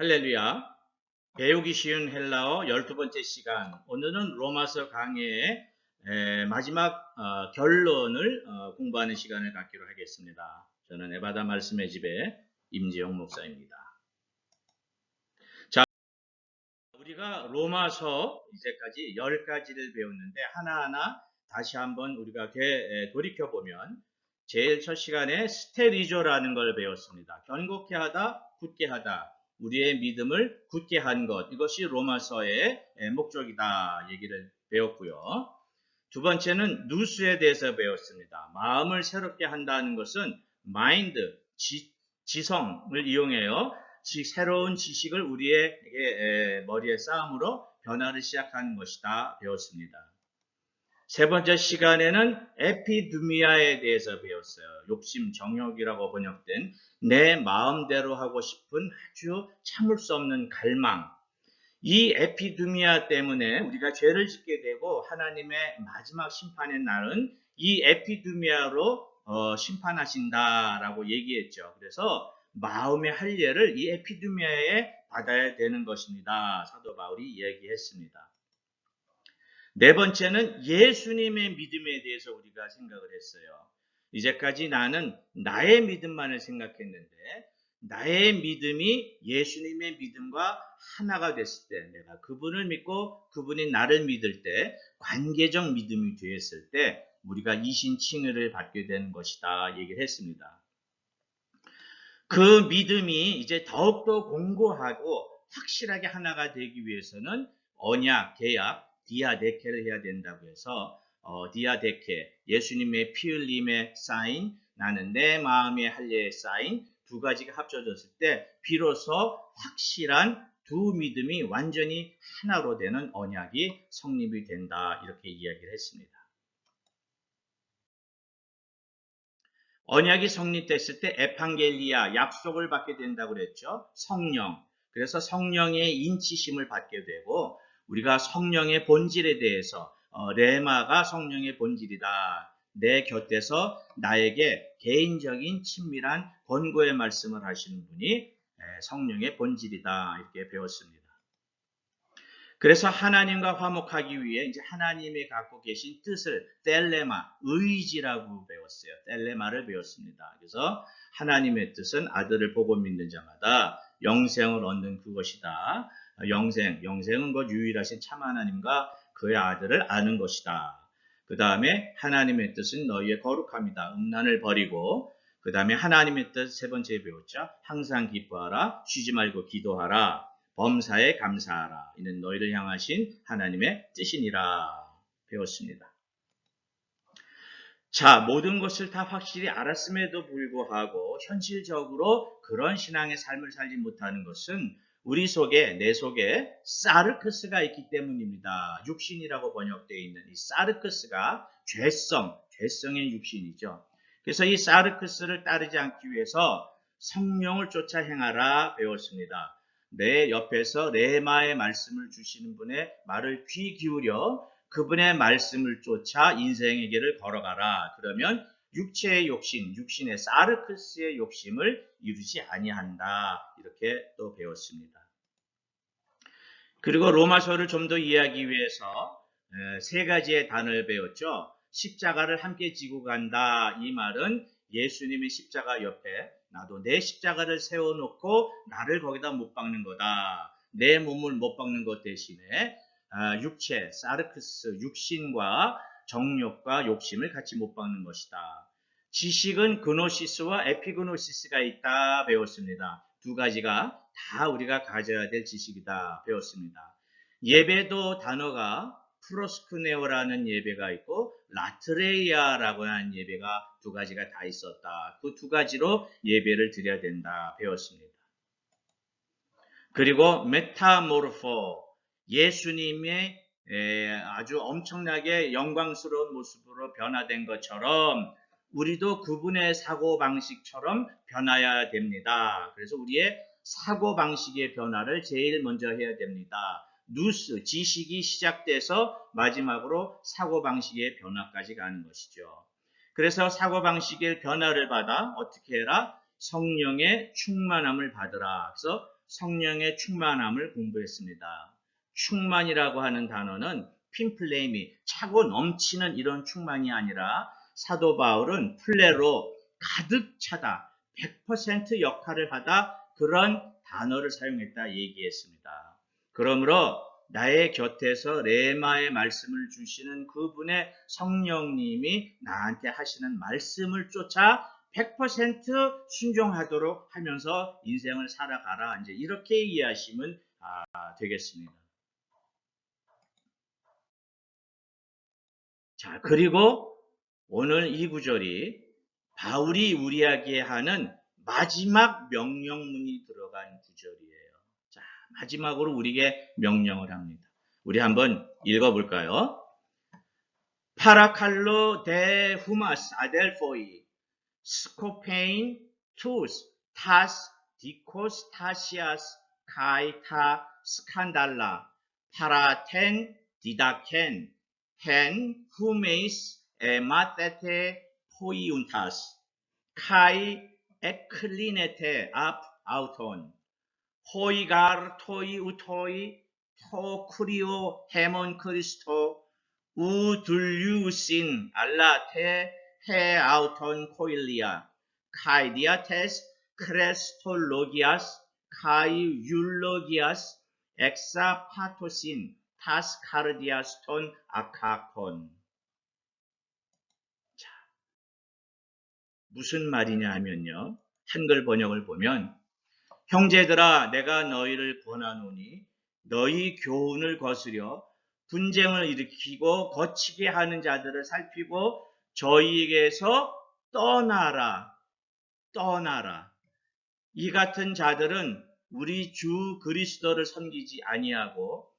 할렐루야. 배우기 쉬운 헬라어 12번째 시간. 오늘은 로마서 강의의 마지막 결론을 공부하는 시간을 갖기로 하겠습니다. 저는 에바다 말씀의 집의 임지영 목사입니다. 자, 우리가 로마서 이제까지 10가지를 배웠는데 하나하나 다시 한번 우리가 돌이켜보면 제일 첫 시간에 스테리조라는 걸 배웠습니다. 견고케 하다, 굳게 하다. 우리의 믿음을 굳게 한 것. 이것이 로마서의 목적이다. 얘기를 배웠고요. 두 번째는 누스에 대해서 배웠습니다. 마음을 새롭게 한다는 것은 마인드, 지성을 이용해요. 새로운 지식을 우리의 머리에 쌓음으로 변화를 시작하는 것이다. 배웠습니다. 세 번째 시간에는 에피두미아에 대해서 배웠어요. 욕심, 정욕이라고 번역된 내 마음대로 하고 싶은 아주 참을 수 없는 갈망. 이 에피두미아 때문에 우리가 죄를 짓게 되고 하나님의 마지막 심판의 날은 이 에피두미아로 심판하신다라고 얘기했죠. 그래서 마음의 할례를 이 에피두미아에 받아야 되는 것입니다. 사도 바울이 얘기했습니다. 네 번째는 예수님의 믿음에 대해서 우리가 생각을 했어요. 이제까지 나는 나의 믿음만을 생각했는데 나의 믿음이 예수님의 믿음과 하나가 됐을 때, 내가 그분을 믿고 그분이 나를 믿을 때, 관계적 믿음이 되었을 때 우리가 이신칭의를 받게 되는 것이다 얘기를 했습니다. 그 믿음이 이제 더욱더 공고하고 확실하게 하나가 되기 위해서는 언약, 계약, 디아데케를 해야 된다고 해서 디아데케, 예수님의 피 흘림의 사인, 나는 내 마음의 할례의 사인, 두 가지가 합쳐졌을 때 비로소 확실한 두 믿음이 완전히 하나로 되는 언약이 성립이 된다 이렇게 이야기를 했습니다. 언약이 성립됐을 때 에판겔리아, 약속을 받게 된다고 그랬죠. 성령. 그래서 성령의 인치심을 받게 되고 우리가 성령의 본질에 대해서 레마가 성령의 본질이다. 내 곁에서 나에게 개인적인 친밀한 권고의 말씀을 하시는 분이 성령의 본질이다. 이렇게 배웠습니다. 그래서 하나님과 화목하기 위해 이제 하나님이 갖고 계신 뜻을 텔레마, 의지라고 배웠어요. 텔레마를 배웠습니다. 그래서 하나님의 뜻은 아들을 보고 믿는 자마다 영생을 얻는 그것이다. 영생은 곧 유일하신 참 하나님과 그의 아들을 아는 것이다. 그 다음에 하나님의 뜻은 너희의 거룩함이다. 음란을 버리고 그 다음에 하나님의 뜻 세 번째 배웠죠. 항상 기뻐하라, 쉬지 말고 기도하라. 범사에 감사하라. 이는 너희를 향하신 하나님의 뜻이니라 배웠습니다. 자, 모든 것을 다 확실히 알았음에도 불구하고 현실적으로 그런 신앙의 삶을 살지 못하는 것은 우리 속에, 내 속에 사르크스가 있기 때문입니다. 육신이라고 번역되어 있는 이 사르크스가 죄성의 육신이죠. 그래서 이 사르크스를 따르지 않기 위해서 성령을 쫓아 행하라 배웠습니다. 내 옆에서 레마의 말씀을 주시는 분의 말을 귀 기울여 그분의 말씀을 쫓아 인생의 길을 걸어가라. 그러면 육체의 욕심, 육신의 사르크스의 욕심을 이루지 아니한다. 이렇게 또 배웠습니다. 그리고 로마서를 좀 더 이해하기 위해서 세 가지의 단어를 배웠죠. 십자가를 함께 지고 간다. 이 말은 예수님의 십자가 옆에 나도 내 십자가를 세워놓고 나를 거기다 못 박는 거다. 내 몸을 못 박는 것 대신에 육체, 사르크스, 육신과 정욕과 욕심을 같이 못 박는 것이다. 지식은 그노시스와 에피그노시스가 있다 배웠습니다. 두 가지가 다 우리가 가져야 될 지식이다 배웠습니다. 예배도 단어가 프로스쿠네오라는 예배가 있고 라트레이아라고 하는 예배가 두 가지가 다 있었다. 그 두 가지로 예배를 드려야 된다 배웠습니다. 그리고 메타모르포, 예수님의 아주 엄청나게 영광스러운 모습으로 변화된 것처럼 우리도 그분의 사고방식처럼 변화해야 됩니다. 그래서 우리의 사고방식의 변화를 제일 먼저 해야 됩니다. 누스, 지식이 시작돼서 마지막으로 사고방식의 변화까지 가는 것이죠. 그래서 사고방식의 변화를 받아 어떻게 해라? 성령의 충만함을 받으라. 그래서 성령의 충만함을 공부했습니다. 충만이라고 하는 단어는 핀플레임이 차고 넘치는 이런 충만이 아니라 사도 바울은 플레로 가득 차다, 100% 역할을 하다, 그런 단어를 사용했다 얘기했습니다. 그러므로 나의 곁에서 레마의 말씀을 주시는 그분의 성령님이 나한테 하시는 말씀을 쫓아 100% 순종하도록 하면서 인생을 살아가라. 이제 이렇게 이해하시면 되겠습니다. 자, 그리고 오늘 이 구절이 바울이 우리에게 하는 마지막 명령문이 들어간 구절이에요. 자, 마지막으로 우리에게 명령을 합니다. 우리 한번 읽어볼까요? 파라칼로 데 후마스 아델포이 스코페인 투스 타스 디코스 타시아스 카이타 스칸달라 파라텐 디다켄 헨 후메이스 에마테테 포이운타스 카이 에클리네테 앞 아우톤 호이가르 토이 우토이 토쿠리오 헤몬 크리스토 우둘류신 알라테 헤 아우톤 코일리아 카이디아테스 크레스톨로기아스 카이율로기아스 엑사파토신 타스카르디아스톤 아카콘. 자, 무슨 말이냐 하면요, 한글 번역을 보면 형제들아 내가 너희를 권하노니 너희 교훈을 거스려 분쟁을 일으키고 거치게 하는 자들을 살피고 저희에게서 떠나라. 이 같은 자들은 우리 주 그리스도를 섬기지 아니하고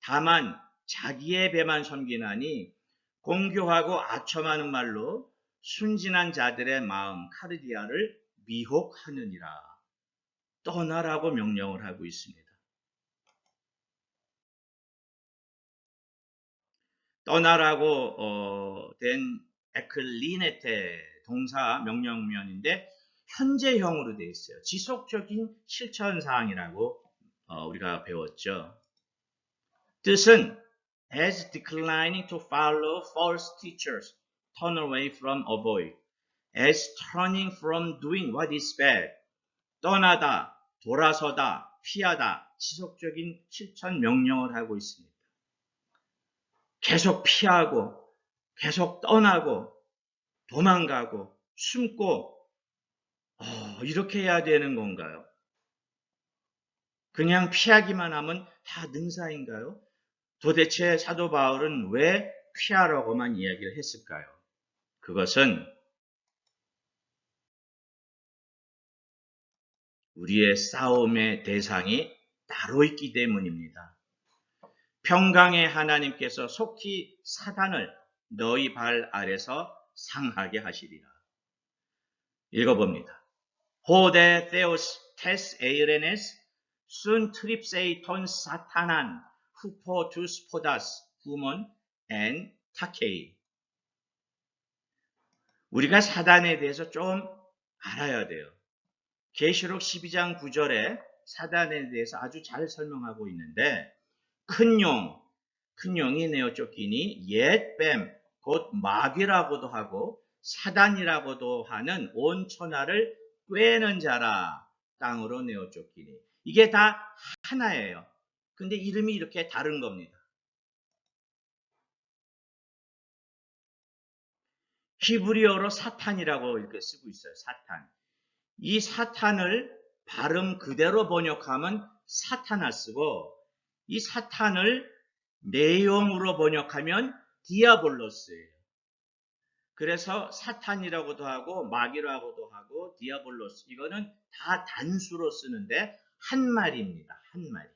다만 자기의 배만 섬기나니 공교하고 아첨하는 말로 순진한 자들의 마음 카르디아를 미혹하느니라. 떠나라고 명령을 하고 있습니다. 떠나라고 된 에클리네테 동사 명령면인데 현재형으로 되어 있어요. 지속적인 실천사항이라고 우리가 배웠죠. 뜻은 as declining to follow false teachers, turn away from avoid, as turning from doing what is bad, 떠나다, 돌아서다, 피하다, 지속적인 실천 명령을 하고 있습니다. 계속 피하고, 계속 떠나고, 도망가고, 숨고, 이렇게 해야 되는 건가요? 그냥 피하기만 하면 다 능사인가요? 도대체 사도 바울은 왜 피하라고만 이야기를 했을까요? 그것은 우리의 싸움의 대상이 따로 있기 때문입니다. 평강의 하나님께서 속히 사단을 너희 발 아래서 상하게 하시리라. 읽어봅니다. 호데 테오스 테스 에이레네스 순 트립세이톤 사타난 후포 투스 포다스 후몬 앤 타케이. 우리가 사단에 대해서 좀 알아야 돼요. 계시록 12장 9절에 사단에 대해서 아주 잘 설명하고 있는데 큰 용이 내어 쫓기니 옛 뱀, 곧 마귀라고도 하고 사단이라고도 하는 온 천하를 꿰는 자라 땅으로 내어 쫓기니. 이게 다 하나예요. 근데 이름이 이렇게 다른 겁니다. 히브리어로 사탄이라고 이렇게 쓰고 있어요. 사탄. 이 사탄을 발음 그대로 번역하면 사타나스고 이 사탄을 내용으로 번역하면 디아볼로스예요. 그래서 사탄이라고도 하고 마귀라고도 하고 디아볼로스, 이거는 다 단수로 쓰는데 한 마리입니다. 한 마리.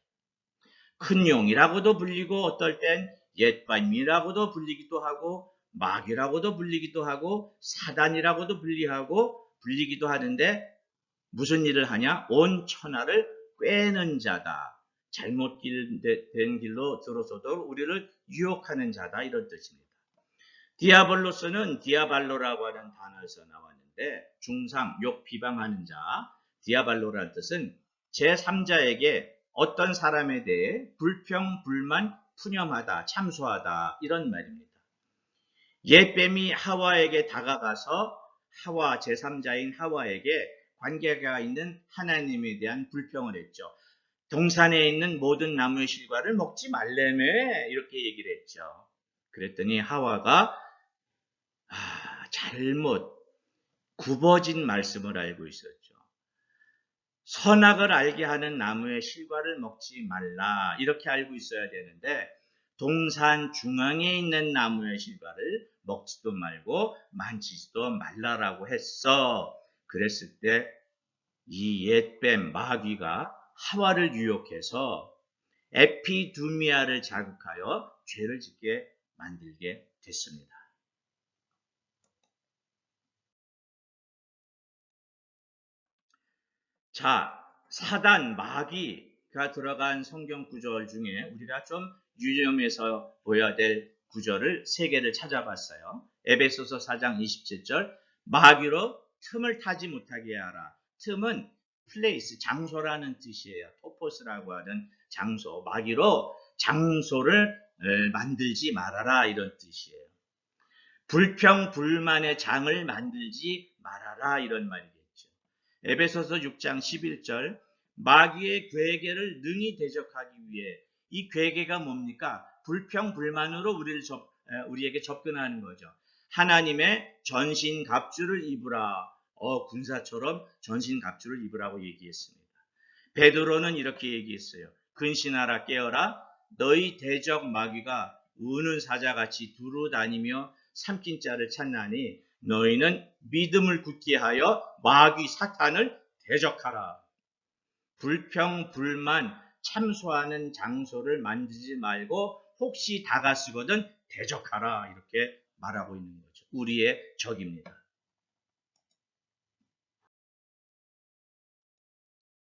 큰 용이라고도 불리고 어떨 땐 옛밤이라고도 불리기도 하고 마귀라고도 불리기도 하고 사단이라고도 불리기도 하는데 무슨 일을 하냐? 온 천하를 꿰는 자다. 잘못된 길로 들어서도 우리를 유혹하는 자다, 이런 뜻입니다. 디아볼로스는 디아발로라고 하는 단어에서 나왔는데 하는데 중상, 욕, 비방하는 자, 디아발로라는 뜻은 제3자에게 어떤 사람에 대해 불평, 불만, 푸념하다, 참소하다 이런 말입니다. 옛뱀이 하와에게 다가가서 하와, 제3자인 하와에게 관계가 있는 하나님에 대한 불평을 했죠. 동산에 있는 모든 나무의 실과를 먹지 말래매 이렇게 얘기를 했죠. 그랬더니 하와가 잘못 굽어진 말씀을 알고 있었죠. 선악을 알게 하는 나무의 실과를 먹지 말라 이렇게 알고 있어야 되는데 동산 중앙에 있는 나무의 실과를 먹지도 말고 만지지도 말라라고 했어. 그랬을 때 이 옛뱀 마귀가 하와를 유혹해서 에피두미아를 자극하여 죄를 짓게 만들게 됐습니다. 자, 사단, 마귀가 들어간 성경 구절 중에 우리가 좀 유념해서 보여야 될 구절을 3개를 찾아봤어요. 에베소서 4장 27절 마귀로 틈을 타지 못하게 하라. 틈은 플레이스, 장소라는 뜻이에요. 토포스라고 하는 장소. 마귀로 장소를 만들지 말아라 이런 뜻이에요. 불평, 불만의 장을 만들지 말아라 이런 말이겠죠. 에베소서 6장 11절 마귀의 괴계를 능히 대적하기 위해 이 괴계가 뭡니까? 불평, 불만으로 우리에게 접근하는 거죠. 하나님의 전신갑주를 입으라. 군사처럼 전신갑주를 입으라고 얘기했습니다. 베드로는 이렇게 얘기했어요. 근신하라 깨어라 너희 대적 마귀가 우는 사자같이 두루 다니며 삼킨 자를 찾나니 너희는 믿음을 굳게 하여 마귀 사탄을 대적하라. 불평, 불만, 참소하는 장소를 만지지 말고 혹시 다가서거든 대적하라 이렇게 말하고 있는 거죠. 우리의 적입니다.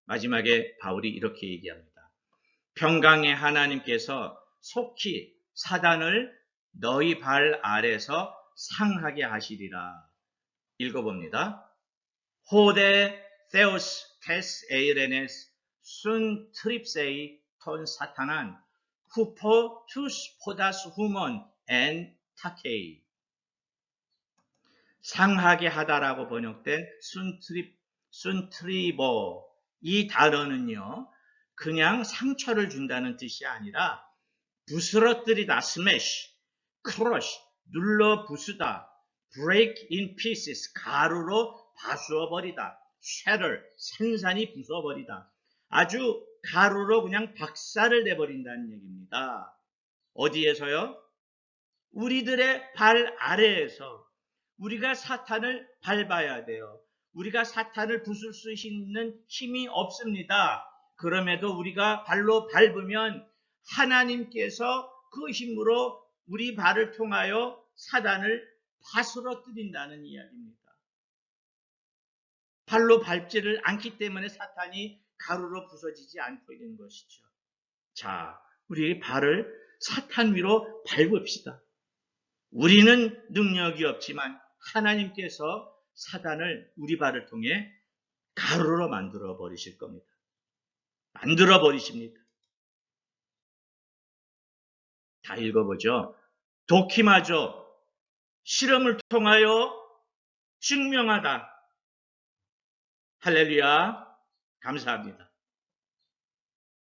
마지막에 바울이 이렇게 얘기합니다. 평강의 하나님께서 속히 사단을 너희 발 아래서 상하게 하시리라. 읽어봅니다. 호데 θεος τες 에이레네스 순 트립세이 톤 사탄한 후포 투스 포다스 후몬 엔 타케이 상하게 하다라고 번역된 순트리버 이 단어는요 그냥 상처를 준다는 뜻이 아니라 부스러뜨리다 스매시 크러쉬 눌러 부수다 break in pieces 가루로 파수어 버리다 shatter 산산이 부숴버리다 아주 가루로 그냥 박살을 내버린다는 얘기입니다. 어디에서요? 우리들의 발 아래에서 우리가 사탄을 밟아야 돼요. 우리가 사탄을 부술 수 있는 힘이 없습니다. 그럼에도 우리가 발로 밟으면 하나님께서 그 힘으로 우리 발을 통하여 사단을 파스러뜨린다는 이야기입니다. 발로 밟지를 않기 때문에 사탄이 가루로 부서지지 않고 있는 것이죠. 자, 우리 발을 사탄 위로 밟읍시다. 우리는 능력이 없지만 하나님께서 사단을 우리 발을 통해 가루로 만들어 버리실 겁니다. 만들어 버리십니다. 다 읽어보죠. 도키마저 실험을 통하여 증명하다. 할렐루야. 감사합니다.